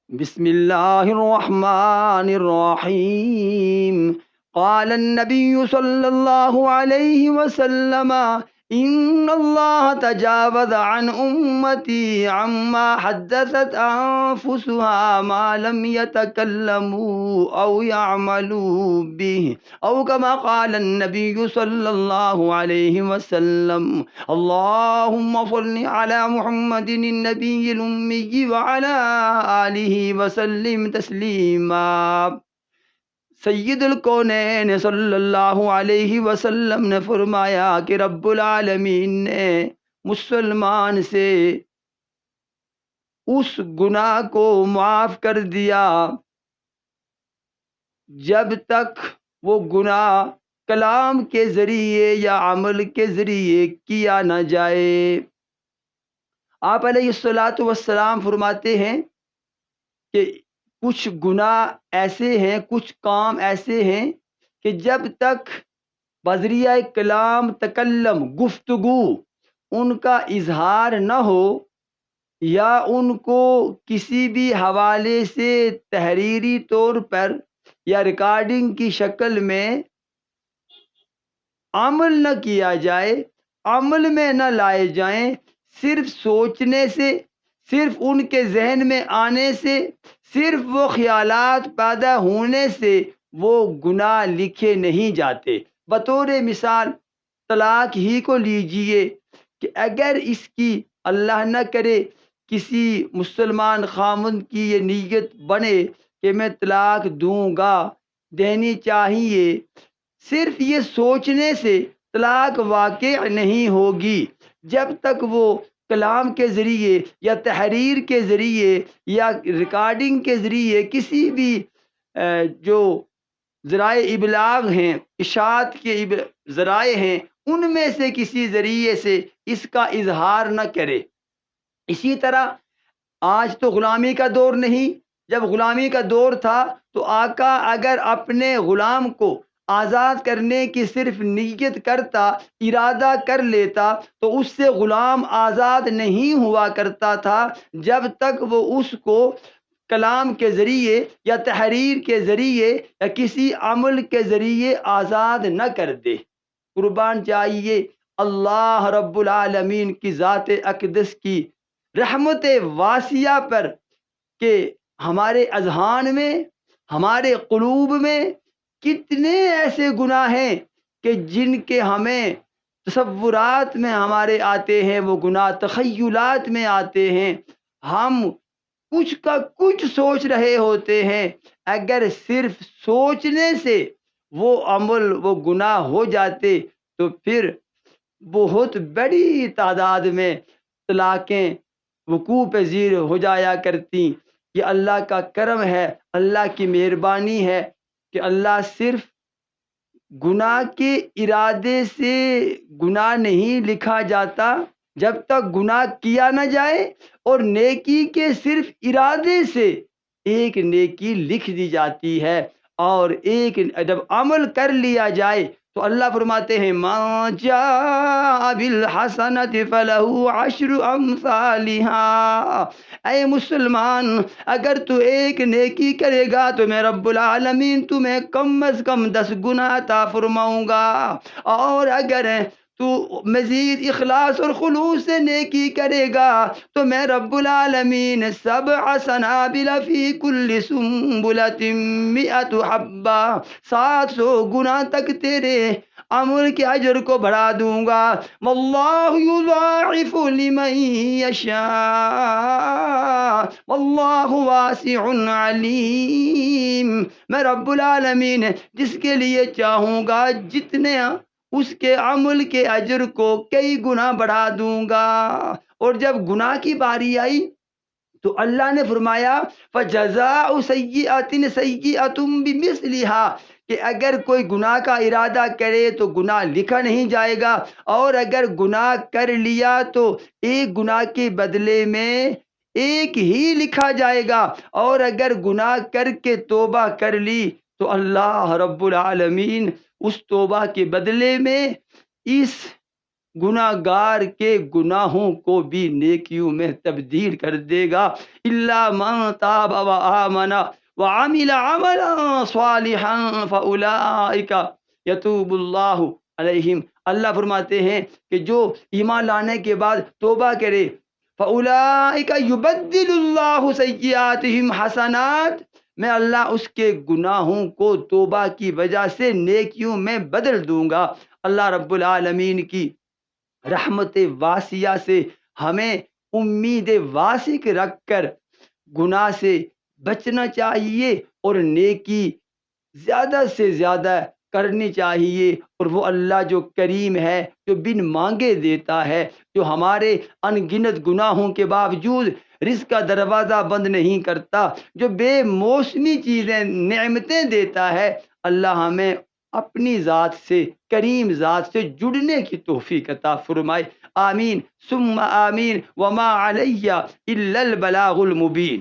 بسم الله الرحمن الرحيم. قال النبي صلى الله عليه وسلم: إن الله تجاوز عن أمتي عما حدثت أنفسها ما لم يتكلموا أو يعملوا به، أو كما قال النبي صلى الله عليه وسلم. اللهم صل على محمد النبي الأمي وعلى آلہ وسلم تسلیما۔ سید الکونین صلی اللہ علیہ وسلم نے فرمایا کہ رب العالمین نے مسلمان سے اس گناہ کو معاف کر دیا جب تک وہ گناہ کلام کے ذریعے یا عمل کے ذریعے کیا نہ جائے۔ آپ علیہ الصلاۃ والسلام فرماتے ہیں کہ کچھ گناہ ایسے ہیں، کچھ کام ایسے ہیں کہ جب تک بذریعہ کلام تکلم گفتگو ان کا اظہار نہ ہو یا ان کو کسی بھی حوالے سے تحریری طور پر یا ریکارڈنگ کی شکل میں عمل نہ کیا جائے، عمل میں نہ لائے جائیں، صرف سوچنے سے، صرف ان کے ذہن میں آنے سے، صرف وہ خیالات پیدا ہونے سے وہ گناہ لکھے نہیں جاتے۔ بطور مثال طلاق ہی کو لیجئے کہ اگر اس کی اللہ نہ کرے کسی مسلمان خامند کی یہ نیت بنے کہ میں طلاق دوں گا، دینی چاہیے، صرف یہ سوچنے سے طلاق واقع نہیں ہوگی جب تک وہ کلام کے ذریعے یا تحریر کے ذریعے یا ریکارڈنگ کے ذریعے کسی بھی جو ذرائع ابلاغ ہیں، اشاعت کے ذرائع ہیں، ان میں سے کسی ذریعے سے اس کا اظہار نہ کرے۔ اسی طرح آج تو غلامی کا دور نہیں، جب غلامی کا دور تھا تو آقا اگر اپنے غلام کو آزاد کرنے کی صرف نیت کرتا، ارادہ کر لیتا، تو اس سے غلام آزاد نہیں ہوا کرتا تھا جب تک وہ اس کو کلام کے ذریعے یا تحریر کے ذریعے یا کسی عمل کے ذریعے آزاد نہ کر دے۔ قربان چاہیے اللہ رب العالمین کی ذات اقدس کی رحمت واسعہ پر کہ ہمارے اذہان میں، ہمارے قلوب میں کتنے ایسے گناہ ہیں کہ جن کے ہمیں تصورات میں ہمارے آتے ہیں، وہ گناہ تخیلات میں آتے ہیں، ہم کچھ کا کچھ سوچ رہے ہوتے ہیں، اگر صرف سوچنے سے وہ عمل، وہ گناہ ہو جاتے تو پھر بہت بڑی تعداد میں طلاقیں وقوع پذیر ہو جایا کرتی۔ یہ اللہ کا کرم ہے، اللہ کی مہربانی ہے کہ اللہ صرف گناہ کے ارادے سے گناہ نہیں لکھا جاتا جب تک گناہ کیا نہ جائے، اور نیکی کے صرف ارادے سے ایک نیکی لکھ دی جاتی ہے، اور ایک جب عمل کر لیا جائے تو اللہ فرماتے ہیں ما جاء بالحسنۃ فلہ عشر امثالها۔ اے مسلمان، اگر تو ایک نیکی کرے گا تو میں رب العالمین تمہیں کم از کم 10 گنا عطا فرماؤں گا، اور اگر تو مزید اخلاص اور خلوص سے نیکی کرے گا تو میں رب العالمین 7 سنابل فی کل سنبلۃ 100 حبہ، 700 گنا تک تیرے عمل کے اجر کو بڑھا دوں گا۔ واللہ یضاعف لمن یشاء واللہ واسع علیم۔ میں رب العالمین جس کے لیے چاہوں گا جتنے اس کے عمل کے اجر کو کئی گنا بڑھا دوں گا۔ اور جب گناہ کی باری آئی تو اللہ نے فرمایا فَجَزَاءُ سَيِّئَةٍ سَيِّئَةٌ بِمِثْلِهَا، کہ اگر کوئی گناہ کا ارادہ کرے تو گناہ لکھا نہیں جائے گا، اور اگر گناہ کر لیا تو ایک گناہ کے بدلے میں ایک ہی لکھا جائے گا، اور اگر گناہ کر کے توبہ کر لی تو اللہ رب العالمین اس توبہ کے بدلے میں اس گناہگار کے گناہوں کو بھی نیکیوں میں تبدیل کر دے گا. الا من تاب و آمن وعمل عملا صالحا فاولئک یتوب اللہ علیہم. اللہ فرماتے ہیں کہ جو ایمان لانے کے بعد توبہ کرے، فاولئک یبدل اللہ سیئاتہم حسنات، میں اللہ اس کے گناہوں کو توبہ کی وجہ سے نیکیوں میں بدل دوں گا. اللہ رب العالمین کی رحمت واسعہ سے ہمیں امید واسق رکھ کر گناہ سے بچنا چاہیے اور نیکی زیادہ سے زیادہ کرنی چاہیے. اور وہ اللہ جو کریم ہے، جو بن مانگے دیتا ہے، جو ہمارے ان گنت گناہوں کے باوجود رزق کا دروازہ بند نہیں کرتا، جو بے موسمی چیزیں نعمتیں دیتا ہے، اللہ ہمیں اپنی ذات سے، کریم ذات سے جڑنے کی توفیق عطا فرمائے. آمین ثم آمین. وما علیہ الا البلاغ المبین.